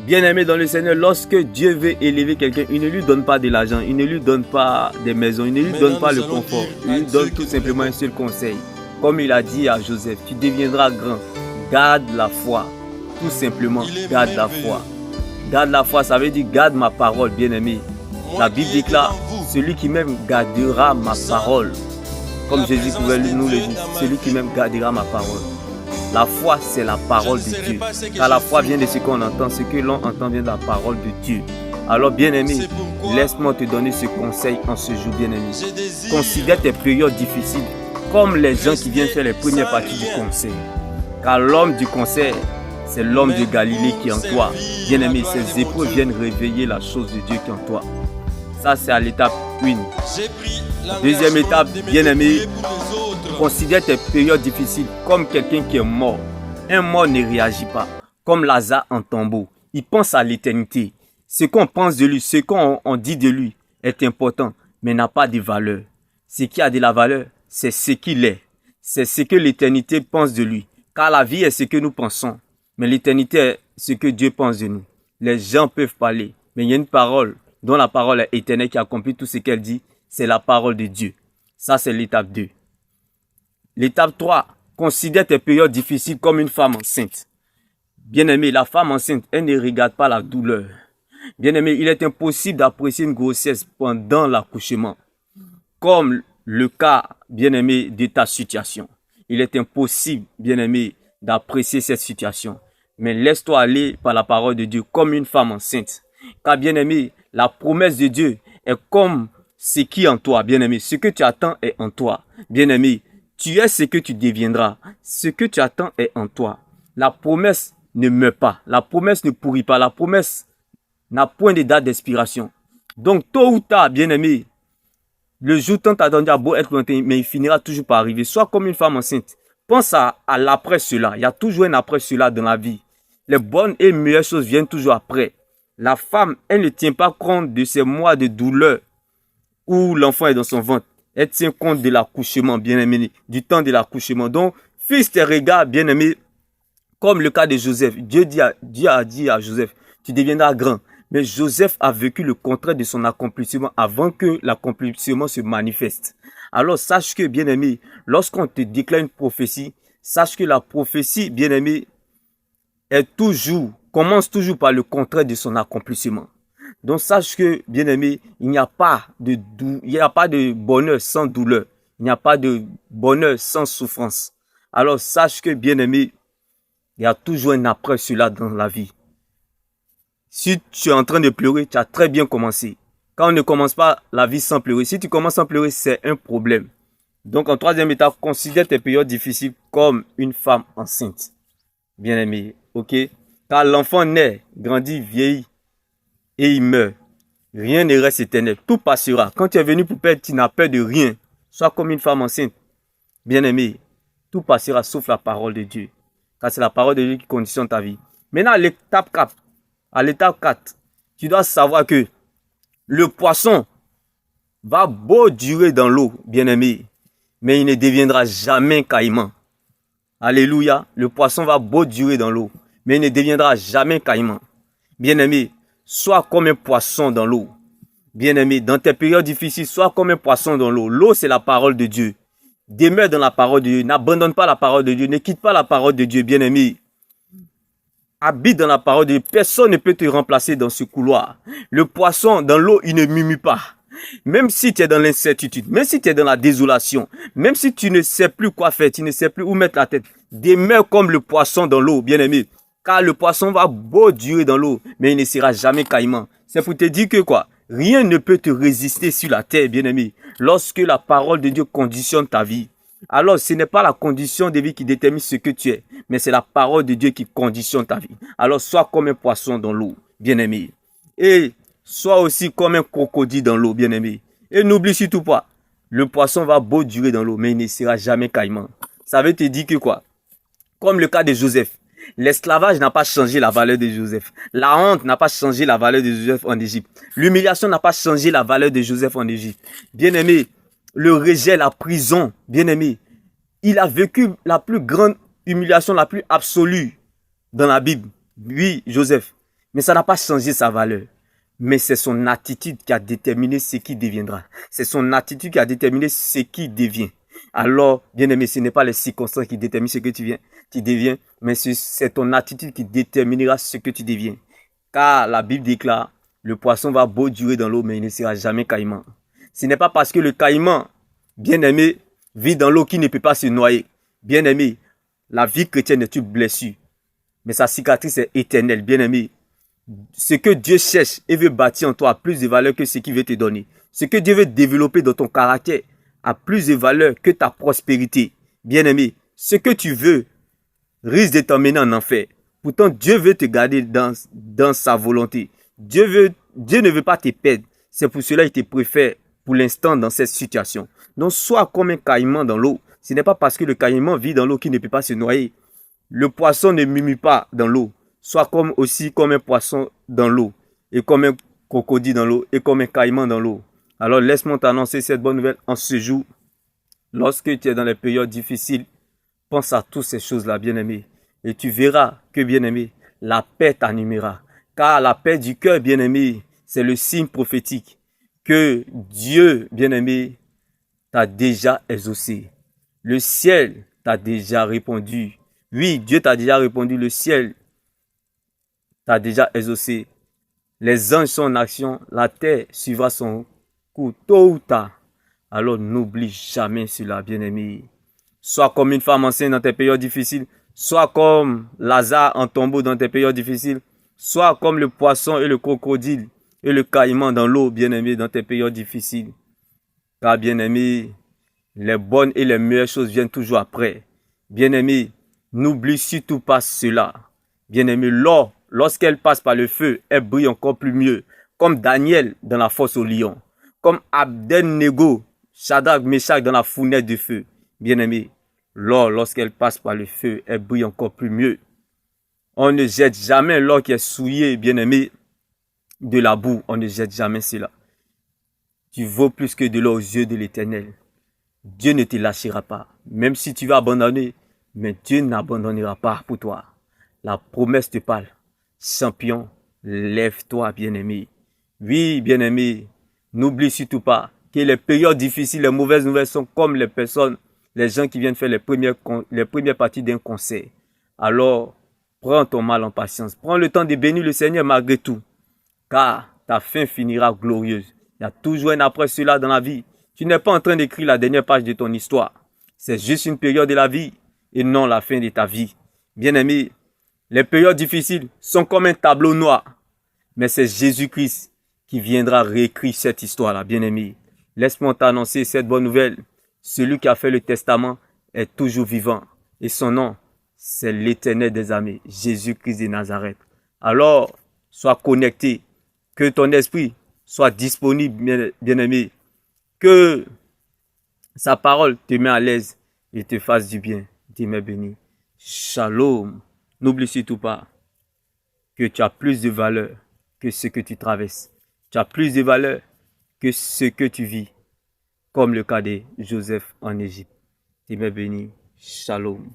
Bien-aimé dans le Seigneur, lorsque Dieu veut élever quelqu'un, il ne lui donne pas de l'argent, il ne lui donne pas des maisons, il ne lui donne pas le confort. Il lui donne tout simplement un seul conseil. Comme il a dit à Joseph, tu deviendras grand. Garde la foi. Tout simplement, garde la foi. Garde la foi, ça veut dire garde ma parole, bien-aimé. La Bible déclare, celui qui m'aime gardera ma parole. Comme Jésus pouvait nous le dire, celui qui m'aime gardera ma parole. La foi, c'est la parole de Dieu. Car la foi vient de ce qu'on entend, ce que l'on entend vient de la parole de Dieu. Alors, bien-aimé, laisse-moi te donner ce conseil en ce jour, bien-aimé. Considère tes périodes difficiles comme les gens qui viennent faire les premières parties du concert. Car l'homme du concert, c'est l'homme de Galilée qui est en toi. Bien-aimé, ces épreuves viennent réveiller la chose de Dieu qui est en toi. Ça, c'est à l'étape 1. Deuxième étape, bien-aimé, considère tes périodes difficiles comme quelqu'un qui est mort. Un mort ne réagit pas. Comme Lazare en tombeau. Il pense à l'éternité. Ce qu'on pense de lui, ce qu'on dit de lui est important, mais n'a pas de valeur. Ce qui a de la valeur, c'est ce qu'il est. C'est ce que l'éternité pense de lui. Car la vie est ce que nous pensons. Mais l'éternité est ce que Dieu pense de nous. Les gens peuvent parler, mais il y a une parole dont la parole est éternelle qui accomplit tout ce qu'elle dit. C'est la parole de Dieu. Ça, c'est l'étape 2. L'étape 3. Considère tes périodes difficiles comme une femme enceinte. Bien-aimé, la femme enceinte, elle ne regarde pas la douleur. Bien-aimé, il est impossible d'apprécier une grossesse pendant l'accouchement. Comme le cas, bien-aimé, de ta situation. Il est impossible, bien-aimé, d'apprécier cette situation. Mais laisse-toi aller par la parole de Dieu comme une femme enceinte. Car, bien-aimé, la promesse de Dieu est comme ce qui est en toi, bien-aimé. Ce que tu attends est en toi. Bien-aimé, tu es ce que tu deviendras. Ce que tu attends est en toi. La promesse ne meurt pas. La promesse ne pourrit pas. La promesse n'a point de date d'expiration. Donc, tôt ou tard, bien-aimé, le jour tant attendu a beau être lointain, mais il finira toujours par arriver. Sois comme une femme enceinte. Pense à l'après cela. Il y a toujours un après cela dans la vie. Les bonnes et meilleures choses viennent toujours après. La femme, elle ne tient pas compte de ces mois de douleur où l'enfant est dans son ventre. Elle tient compte de l'accouchement, bien-aimé, du temps de l'accouchement. Donc, fixe tes regards, bien-aimé, comme le cas de Joseph. Dieu a dit à Joseph, tu deviendras grand. Mais Joseph a vécu le contraire de son accomplissement avant que l'accomplissement se manifeste. Alors, sache que, bien-aimé, lorsqu'on te déclare une prophétie, sache que la prophétie, bien-aimé, commence toujours par le contraire de son accomplissement. Donc, sache que, bien-aimé, il n'y a pas de bonheur sans douleur. Il n'y a pas de bonheur sans souffrance. Alors, sache que, bien-aimé, il y a toujours un après cela dans la vie. Si tu es en train de pleurer, tu as très bien commencé. Quand on ne commence pas la vie sans pleurer, si tu commences sans pleurer, c'est un problème. Donc, en troisième étape, considère tes périodes difficiles comme une femme enceinte. Bien-aimé, ok? Car l'enfant naît, grandit, vieillit et il meurt. Rien ne reste éternel. Tout passera. Quand tu es venu pour perdre, tu n'as peur de rien. Sois comme une femme enceinte. Bien-aimé, tout passera sauf la parole de Dieu. Car c'est la parole de Dieu qui conditionne ta vie. Maintenant, à l'étape 4, tu dois savoir que le poisson va beau durer dans l'eau, bien-aimé, mais il ne deviendra jamais caïman. Alléluia. Le poisson va beau durer dans l'eau, mais il ne deviendra jamais caïman. Bien-aimé, sois comme un poisson dans l'eau. Bien-aimé, dans tes périodes difficiles, sois comme un poisson dans l'eau. L'eau, c'est la parole de Dieu. Demeure dans la parole de Dieu. N'abandonne pas la parole de Dieu. Ne quitte pas la parole de Dieu, bien-aimé. Habite dans la parole de Dieu. Personne ne peut te remplacer dans ce couloir. Le poisson dans l'eau, il ne murmure pas. Même si tu es dans l'incertitude, même si tu es dans la désolation, même si tu ne sais plus quoi faire, tu ne sais plus où mettre la tête, demeure comme le poisson dans l'eau, bien-aimé. Car le poisson va beau durer dans l'eau, mais il ne sera jamais caïman. C'est pour te dire que quoi? Rien ne peut te résister sur la terre, bien-aimé. Lorsque la parole de Dieu conditionne ta vie. Alors, ce n'est pas la condition de vie qui détermine ce que tu es, mais c'est la parole de Dieu qui conditionne ta vie. Alors, sois comme un poisson dans l'eau, bien-aimé. Et sois aussi comme un crocodile dans l'eau, bien-aimé. Et n'oublie surtout pas, le poisson va beau durer dans l'eau, mais il ne sera jamais caïman. Ça veut te dire que quoi? Comme le cas de Joseph. L'esclavage n'a pas changé la valeur de Joseph. La honte n'a pas changé la valeur de Joseph en Égypte. L'humiliation n'a pas changé la valeur de Joseph en Égypte. Bien-aimé, le rejet, la prison, bien-aimé, il a vécu la plus grande humiliation, la plus absolue dans la Bible. Oui, Joseph. Mais ça n'a pas changé sa valeur. Mais c'est son attitude qui a déterminé ce qui deviendra. C'est son attitude qui a déterminé ce qui devient. Alors, bien-aimé, ce n'est pas les circonstances qui déterminent ce que tu deviens, mais c'est ton attitude qui déterminera ce que tu deviens. Car la Bible déclare, le poisson va beau durer dans l'eau, mais il ne sera jamais caïman. Ce n'est pas parce que le caïman, bien-aimé, vit dans l'eau qu'il ne peut pas se noyer. Bien-aimé, la vie chrétienne est une blessure, mais sa cicatrice est éternelle, bien-aimé. Ce que Dieu cherche et veut bâtir en toi a plus de valeur que ce qu'il veut te donner. Ce que Dieu veut développer dans ton caractère a plus de valeur que ta prospérité. Bien-aimé, ce que tu veux risque de t'emmener en enfer. Pourtant, Dieu veut te garder dans sa volonté. Dieu ne veut pas te perdre. C'est pour cela qu'il te préfère pour l'instant dans cette situation. Donc, sois comme un caïman dans l'eau. Ce n'est pas parce que le caïman vit dans l'eau qu'il ne peut pas se noyer. Le poisson ne murmure pas dans l'eau. Sois aussi comme un poisson dans l'eau, et comme un crocodile dans l'eau, et comme un caïman dans l'eau. Alors laisse-moi t'annoncer cette bonne nouvelle en ce jour. Lorsque tu es dans les périodes difficiles, pense à toutes ces choses-là, bien-aimé. Et tu verras que, bien-aimé, la paix t'animera. Car la paix du cœur, bien-aimé, c'est le signe prophétique que Dieu, bien-aimé, t'a déjà exaucé. Le ciel t'a déjà répondu. Oui, Dieu t'a déjà répondu. Le ciel t'a déjà exaucé. Les anges sont en action. La terre suivra son cours tôt ou tard. Alors n'oublie jamais cela, bien-aimé. Sois comme une femme enceinte dans tes périodes difficiles. Sois comme Lazare en tombeau dans tes périodes difficiles. Sois comme le poisson et le crocodile et le caïman dans l'eau, bien-aimé, dans tes périodes difficiles. Car, bien-aimé, les bonnes et les meilleures choses viennent toujours après. Bien-aimé, n'oublie surtout pas cela. Bien-aimé, l'or, lorsqu'elle passe par le feu, elle brille encore plus mieux. Comme Daniel dans la fosse au lion. Comme Abednego, Shadrach, Meshach dans la fournaise de feu. Bien-aimé, l'or, lorsqu'elle passe par le feu, elle brille encore plus mieux. On ne jette jamais l'or qui est souillé, bien-aimé, de la boue. On ne jette jamais cela. Tu vaux plus que de l'or aux yeux de l'Éternel. Dieu ne te lâchera pas. Même si tu vas abandonner, mais Dieu n'abandonnera pas pour toi. La promesse te parle. Champion, lève-toi, bien-aimé. Oui, bien-aimé, n'oublie surtout pas que les périodes difficiles, les mauvaises nouvelles sont comme les gens qui viennent faire les premières parties d'un concert. Alors, prends ton mal en patience. Prends le temps de bénir le Seigneur malgré tout. Car ta fin finira glorieuse. Il y a toujours un après cela dans la vie. Tu n'es pas en train d'écrire la dernière page de ton histoire. C'est juste une période de la vie et non la fin de ta vie. Bien-aimé, les périodes difficiles sont comme un tableau noir. Mais c'est Jésus-Christ qui viendra réécrire cette histoire-là, bien-aimé. Laisse-moi t'annoncer cette bonne nouvelle. Celui qui a fait le testament est toujours vivant. Et son nom, c'est l'Éternel des armées, Jésus-Christ de Nazareth. Alors, sois connecté. Que ton esprit soit disponible, bien-aimé. Que sa parole te met à l'aise et te fasse du bien. Dieu m'est béni. Shalom. N'oublie surtout pas que tu as plus de valeur que ce que tu traverses. Tu as plus de valeur que ce que tu vis. Comme le cas de Joseph en Égypte. Dieu m'est béni. Shalom.